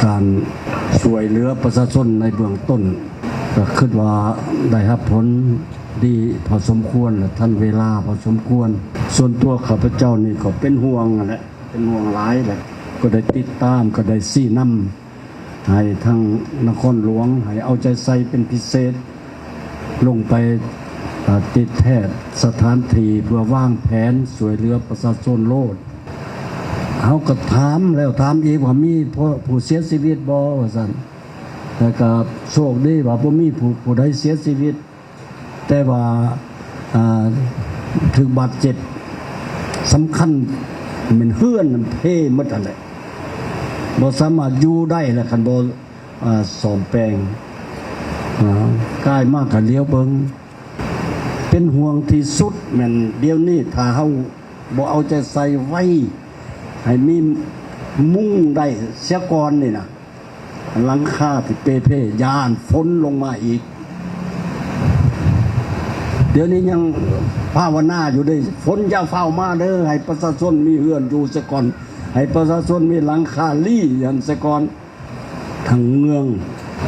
การช่วยเหลือประชาชนในเบื้องต้นก็คิดว่าได้รับผลดีพอสมควรท่านเวลาพอสมควรส่วนตัวข้าพเจ้านี่ก็เป็นห่วงแหละเป็นห่วงหลายแหละก็ได้ติดตามก็ได้ซี้นำให้ทางนครหลวงให้เอาใจใส่เป็นพิเศษลงไปติดแทศสถานที่เพื่อวางแผนช่วยเหลือประชาชนโลดเขาก็ถามแล้วถามอีกว่ามีผู้เสียชีวิตบ่ว่าซั่นแต่ก็โชคดีว่าบ่มีผู้ใดเสียชีวิตแต่ว่าถึงบาดเจ็บสำคัญมันเฮือนมันเพ่หมดนั่นแหละบ่สามารถอยู่ได้แล้วคันบ่ซ่อมแปลงกายมากก็เลี้ยวเบิ่งเป็นห่วงที่สุดแม่นเดี๋ยวนี้ถ้าเฮาบ่เอาใจใส่ไว้ให้มีมุ่งได้เสียก่อนนี่นะหลังคาที่เปยานฝนลงมาอีกเดี๋ยวนี้ยังภาวนาอยู่ได้ฝนอย่าเฝ้ามาเด้อให้ประชาชนมีเรือนอยู่เสียก่อนให้ประชาชนมีหลังคาลี่อย่างเสียก่อนทั้งเมือง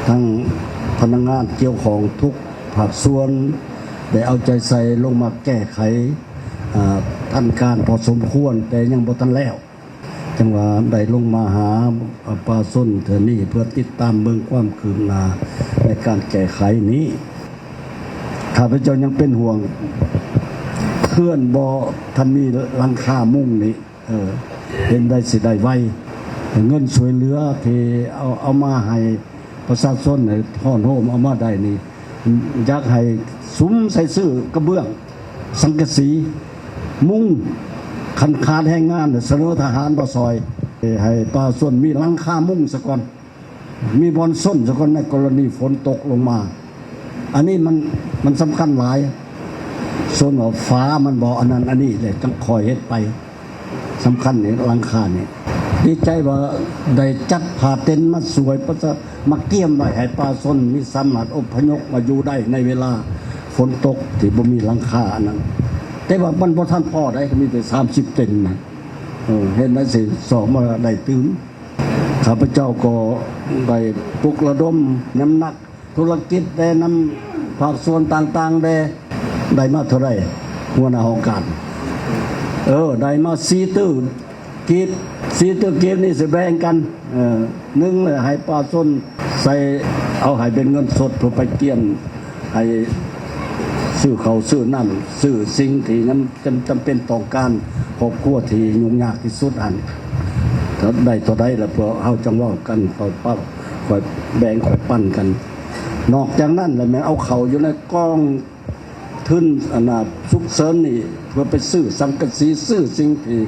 ทั้งพนักงานเกี่ยวของทุกภาคส่วนได้เอาใจใส่ลงมาแก้ไขทันการพอสมควรแต่ยังบ่ทันแล้วจังหวะได้ลงมาหาปลาส้นเธอนี่เพื่อติดตามเบิ่งความคืบหน้าในการแก้ไขนี้ข้าพเจ้ายังเป็นห่วงเพื่อนบ่ท่านมีหลังคามุ่งนี่เห็นได้สิได้ไวเงินช่วยเหลือที่เอามาให้ประชาชนให้ท่อนโฮมเอามาได้นี่อยากให้ซุ้มใส่ซื้อกระเบื้องสังกะสีมุ้งคันขาดแห้งงานเสนอทหารบ่ซอยให้ประชาชนมีหลังคามุ้งซะก่อนมีบอนส้นซะก่อนในกรณีฝนตกลงมาอันนี้มันสำคัญหลายส่วนว่าฟ้ามันบ่อันนั้นอันนี้เลยต้องคอยเฮ็ดไปสำคัญนี่หลังคานี่ดีใจว่าได้จัดผ้าเต็นท์มาสวยมาเกี่ยมไว้ให้ประชาชนมีสามารถอพยพมาอยู่ได้ในเวลาฝนตกที่บ่มีหลังคาอันนั้นแต่ว่ามันบ่ทันพอได้ก็มีแต่30เต็นท์นะเห็นได้สิสอบมาได้ถึงข้าพเจ้าก็ได้ปลุกระดมน้ำหนักธุรกิจได้นำภาคส่วนต่างๆได้มาเท่าไหร่หัวหน้าองค์การได้มา4ตื้อกีบ4ตื้อกีบนี่สิแบ่งกันนึงเลยให้ประชาชนใส่เอาให้เป็นเงินสดเพื่อไปเกี่ยมให้ซื้อเขาซื้อน้ำซื้อสิ่งที่นั้นจำเป็นต่อการครอบครัวที่ยุ่งยากที่สุดอันถ้าได้ตัวใดแล้วเพื่อเอาจังว่ากันคอยปั๊บคอยแบ่งคอยปั้นกันนอกจากนั้นแล้วแม่เอาเขาอยู่ในกองทุนอนาซุกเซินนี่เพื่อไปซื้อสังกะสีซื้อสิ่งที่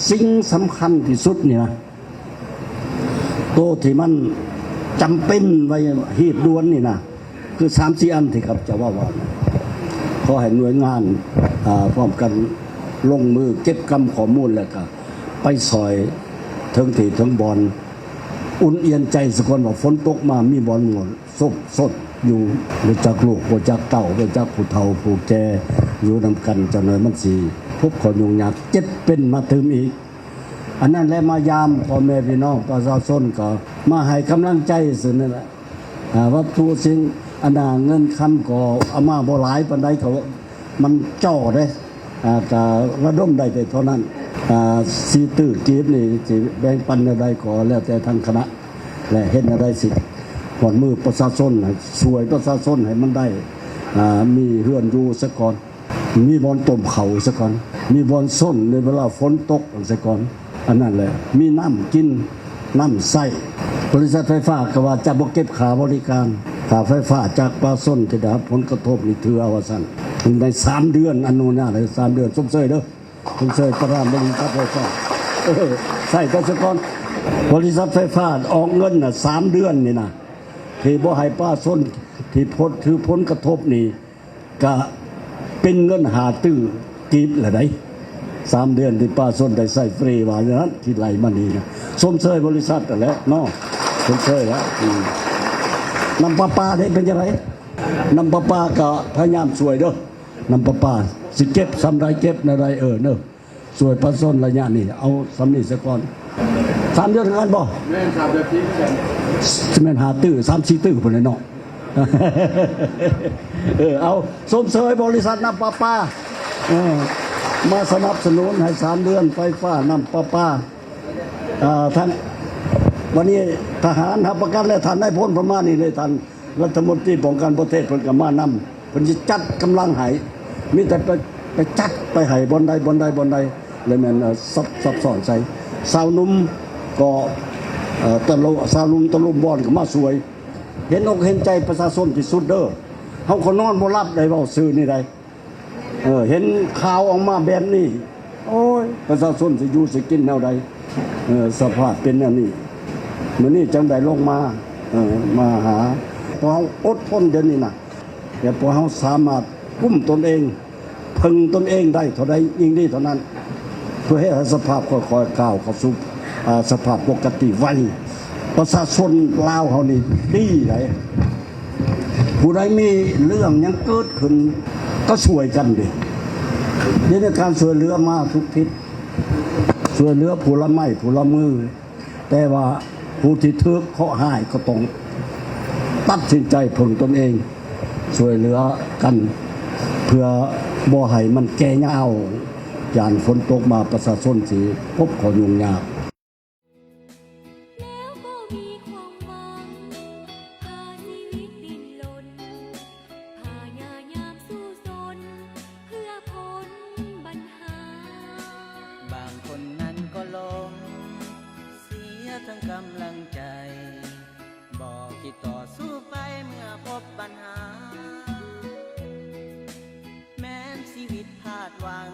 สิ่งสำคัญที่สุดนี่นะโตที่มันจำเป็นไว้หีบด่วนนี่นะคือ3-4 อันที่ครับจะว่าขอให้หน่วยงานพร้อมกันลงมือเก็บกำข้อมูลแล้วก็ไปซอยถึงที่ถึงบอลอุ่นเอียนใจสักคนว่าฝนตกมามีบอลหมดสดอยู่บนจากลูกบนจากเต่าบนจากผู้เฒ่าผู้แก่อยู่นำกันจะหน่อยมันสีพบขอยุ่งยากเจ็ดเป็นมาถึงอีกอันนั้นแหละมายามพ่อแม่พี่น้องประชาชนก็มาให้กำลังใจสินั่นแหละวัตถุสิ่งอันน่ะเงินคำก็เอามาบ่หลายปานใดก็มันจ่อได้ก็ระดมได้แต่เท่านั้น4ตื้อกีบนี่สิแบ่งปันได้ก็แล้วแต่ทางคณะและเฮ็ดได้สิหอนมือประชาชนช่วยประชาชนให้มันได้มีเรือนอยู่ซะก่อนมีบอนต้มเขาซะก่อนมีบอนส้นในเวลาฝนตกซะก่อนอันนั้นแหละมีน้ำกินน้ำใส่บริษัทไฟฟ้าก็ว่าจะบ่เก็บค่าบริการค่าไฟฟ้าจากประชาชนที่ได้รับผลกระทบนี่ถือเอาว่าซั่นใน3 เดือนอันนู้นน่ะเลย3 เดือนสมเสยเด้อสมเสยประธานบริษัทไฟฟ้าใส่ก็ซะก่อนบริษัทไฟฟ้าออกเงินน่ะ3 เดือนนี่นะที่บ่ให้ประชาชนที่ถือผลกระทบนี่ก็เป็นเงิน5 ตื้อกีบละได้3 เดือนที่ประชาชนได้ใช้ฟรีว่าอย่างนั้นที่ไหลมานี่นะสมเสยบริษัทนั่นแหละเนาะสมเสยแล้วน้ำประปาได้เป็นยังไงน้ำประปาก็พยายามช่วยเด้อน้ำประปาสิเก็บซ้ำไรเก็บในไรเนอะช่วยประชาชนระยะนี้เอาสำนีซะก่อน 3 เดือนกันบ่แม่น3 เดือนที่กันสิแม่น5 ตื้อ3 4 ตื้อพุ่นเลยเนาะ เอาสมเสยบริษัทน้ำประปามาสนับสนุนให้3 เดือนไฟฟ้าน้ำประปาท่านวันนี้ทหารทัพประกันและท่านได้พ้นประมาณนี้เลยท่านรัฐมนตรีป้องกันประเทศเพิ่นก็มานำเพิ่นสิจัดกำลังให้มีแต่ไปจัดไปให้บนใดเลยแม่นซับซ้อนใส่สาวนุ่มก็สาวนุ่มตะลุมบอลก็มาสวยเห็นอกเห็นใจประชาชนที่สุดเด้อเฮาก็นอนบ่หลับได้เว้าซื่อนี่ได้เห็นข่าวออกมาแบบนี้โอ้ยประชาชนสิอยู่สิกินแนวใดสภาพเป็นอันนี้มื้อนี้จังได้ลงมามาหาพอเฮาอดทนเดี๋ยวนี้น่ะแต่พอเฮาสามารถกุมตนเองพึงตนเองได้เท่าใดยิ่งดีเท่านั้นเพื่อให้สภาพค่อยๆก้าวเข้าสู่สภาพปกติไวประชาชนลาวเฮานี่ดีไดผู้ใดมีเรื่องยังเกิดขึ้นก็ช่วยกันดินี่ในการช่วยเหลือมาทุกทิศช่วยเหลือผู้ละไม้ผู้ละมือแต่ว่าผู้ที่ทุกข์เคราะห์หายก็ต้องตัดสินใจพึงตนเองช่วยเหลือกันเพื่อบ่ให้มันแก่ยาวย่านฝนตกมาประชาชนสิพบข้อยุ่งยากแล้วก็มีความหวังพาชีวิตดิ้นรนพายายามสู้ซนเพื่อพ้นปัญหาบางคนนั้นก็ล้มเสียทั้งกำลังใจบอกคิดต่อสู้ไปเมื่อพบปัญหาแม้ชีวิตพลาดหวัง